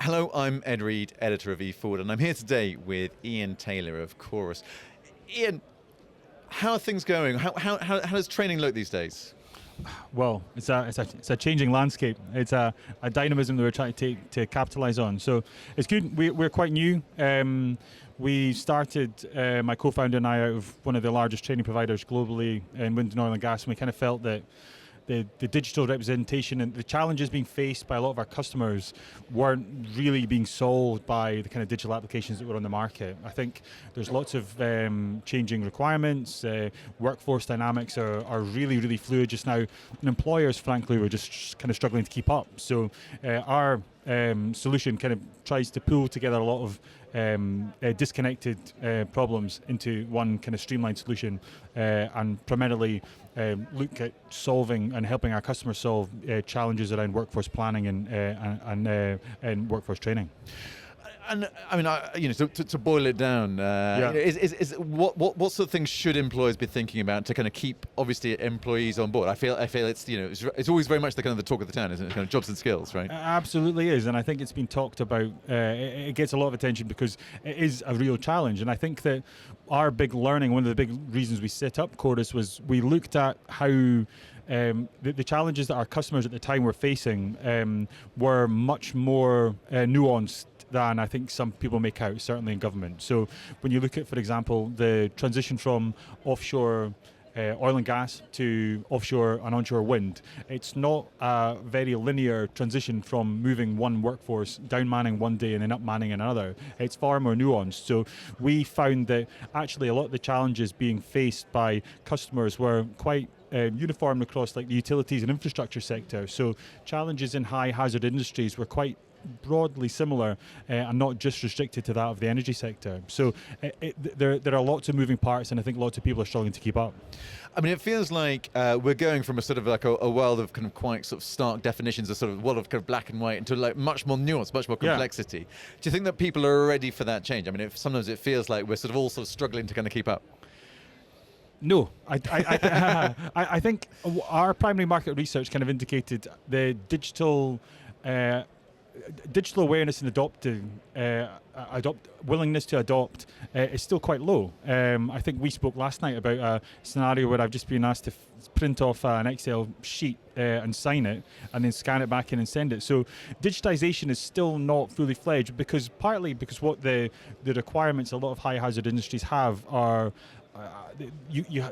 Hello, I'm Ed Reed, editor of E-FWD, and I'm here today with Ian Taylor of Chorus. Ian, how are things going? How does training look these days? Well, it's a changing landscape. It's a dynamism that we're trying to capitalize on. So it's good. We're quite new. We started, my co-founder and I, out of one of the largest training providers globally in wind and oil and gas, and we kind of felt that the digital representation and the challenges being faced by a lot of our customers weren't really being solved by the kind of digital applications that were on the market. I think there's lots of changing requirements. Workforce dynamics are really, really fluid just now. And employers, frankly, were just kind of struggling to keep up. So our solution kind of tries to pull together a lot of disconnected problems into one kind of streamlined solution and primarily look at solving and helping our customers solve challenges around workforce planning and workforce training. And I mean, to boil it down, what sort of things should employers be thinking about to kind of keep obviously employees on board? I feel it's it's always very much the kind of the talk of the town, isn't it? Kind of jobs and skills, right? Absolutely is, and I think it's been talked about. It gets a lot of attention because it is a real challenge, and I think that our big learning, one of the big reasons we set up Chorus, was we looked at how the challenges that our customers at the time were facing were much more nuanced than I think some people make out, certainly in government. So when you look at, for example, the transition from offshore oil and gas to offshore and onshore wind, it's not a very linear transition from moving one workforce, down manning one day and then up manning another. It's far more nuanced. So we found that actually a lot of the challenges being faced by customers were quite uniform across like the utilities and infrastructure sector. So challenges in high hazard industries were quite broadly similar and not just restricted to that of the energy sector. So there are lots of moving parts, and I think lots of people are struggling to keep up. I mean, it feels like we're going from a sort of like a world of kind of quite sort of stark definitions, a sort of world of kind of black and white, into like much more nuance, much more complexity. Yeah. Do you think that people are ready for that change? I mean, sometimes it feels like we're sort of all sort of struggling to kind of keep up. No, I think our primary market research kind of indicated the digital awareness and willingness to adopt is still quite low. I think we spoke last night about a scenario where I've just been asked to print off an Excel sheet and sign it and then scan it back in and send it. So digitisation is still not fully fledged partly because what the requirements a lot of high hazard industries have are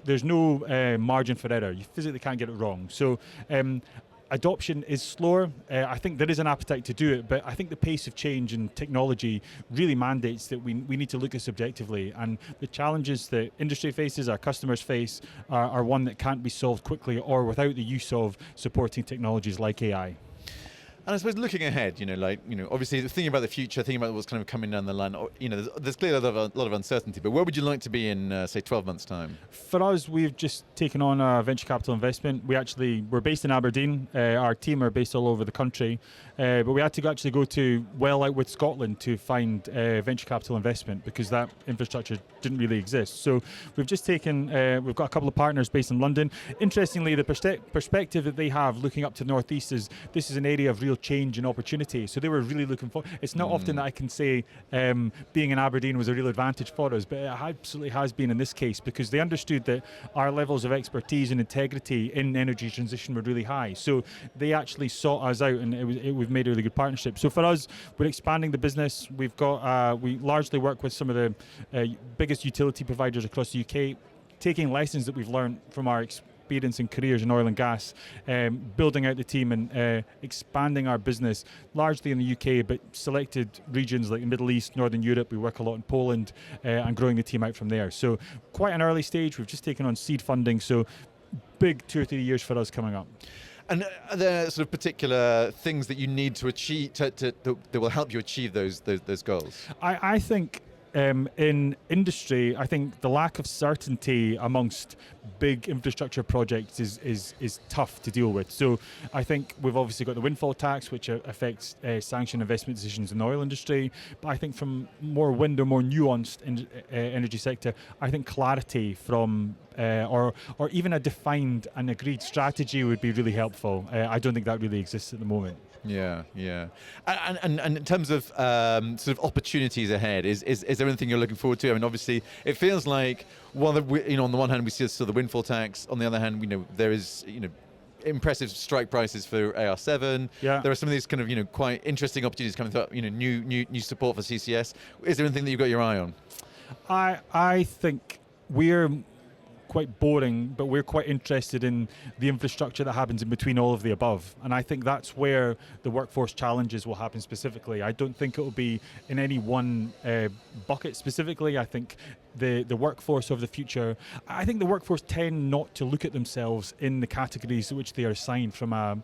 there's no margin for error. You physically can't get it wrong. So adoption is slower. I think there is an appetite to do it, but I think the pace of change in technology really mandates that we need to look at subjectively, and the challenges that industry faces, our customers face, are one that can't be solved quickly or without the use of supporting technologies like AI. And I suppose looking ahead, obviously thinking about the future, thinking about what's kind of coming down the line, there's clearly a lot of uncertainty, but where would you like to be in, say, 12 months' time? For us, we've just taken on a venture capital investment. We're based in Aberdeen. Our team are based all over the country, but we had to actually go to well out with Scotland to find venture capital investment because that infrastructure didn't really exist. So we've just taken, we've got a couple of partners based in London. Interestingly, the perspective that they have looking up to the Northeast is this is an area of real change and opportunity. So they were really looking for, it's not often that I can say being in Aberdeen was a real advantage for us, but it absolutely has been in this case because they understood that our levels of expertise and integrity in energy transition were really high. So they actually sought us out, and we've made a really good partnership. So for us, we're expanding the business. We've got, we largely work with some of the biggest utility providers across the UK, taking lessons that we've learned from our experience and careers in oil and gas, building out the team and expanding our business largely in the UK, but selected regions like the Middle East, Northern Europe. We work a lot in Poland and growing the team out from there. So quite an early stage. We've just taken on seed funding, so big 2 or 3 years for us coming up. And are there sort of particular things that you need to achieve that will help you achieve those goals? I think in industry, I think the lack of certainty amongst big infrastructure projects is tough to deal with. So I think we've obviously got the windfall tax, which affects sanctioned investment decisions in the oil industry. But I think from more wind or more nuanced energy sector, I think clarity from or even a defined and agreed strategy would be really helpful. I don't think that really exists at the moment. Yeah. And in terms of sort of opportunities ahead, is there anything you're looking forward to? I mean, obviously, it feels like on the one hand we see the windfall tax. On the other hand, there is impressive strike prices for AR7. Yeah. There are some of these kind of quite interesting opportunities coming through. New support for CCS. Is there anything that you've got your eye on? I think we're quite boring, but we're quite interested in the infrastructure that happens in between all of the above. And I think that's where the workforce challenges will happen specifically. I don't think it will be in any one bucket specifically. I think the workforce of the future, I think the workforce tend not to look at themselves in the categories to which they are assigned from a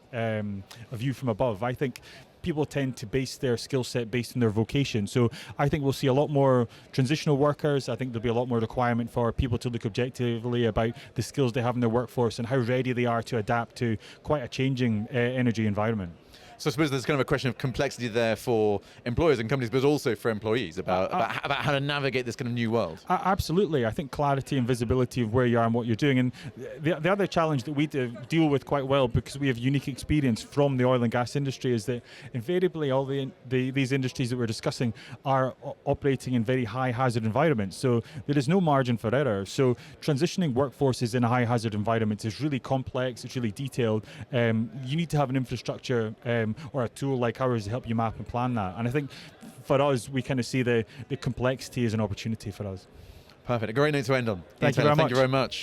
view from above. I think people tend to base their skill set based on their vocation. So I think we'll see a lot more transitional workers. I think there'll be a lot more requirement for people to look objectively about the skills they have in their workforce and how ready they are to adapt to quite a changing energy environment. So I suppose there's kind of a question of complexity there for employers and companies, but also for employees about how to navigate this kind of new world. Absolutely. I think clarity and visibility of where you are and what you're doing. And the other challenge that we deal with quite well, because we have unique experience from the oil and gas industry, is that invariably all these industries that we're discussing are operating in very high hazard environments. So there is no margin for error. So transitioning workforces in a high hazard environment is really complex, it's really detailed. You need to have an infrastructure or a tool like ours to help you map and plan that. And I think for us, we kind of see the complexity as an opportunity for us. Perfect. A great note to end on. Thank you very much. Thank you very much.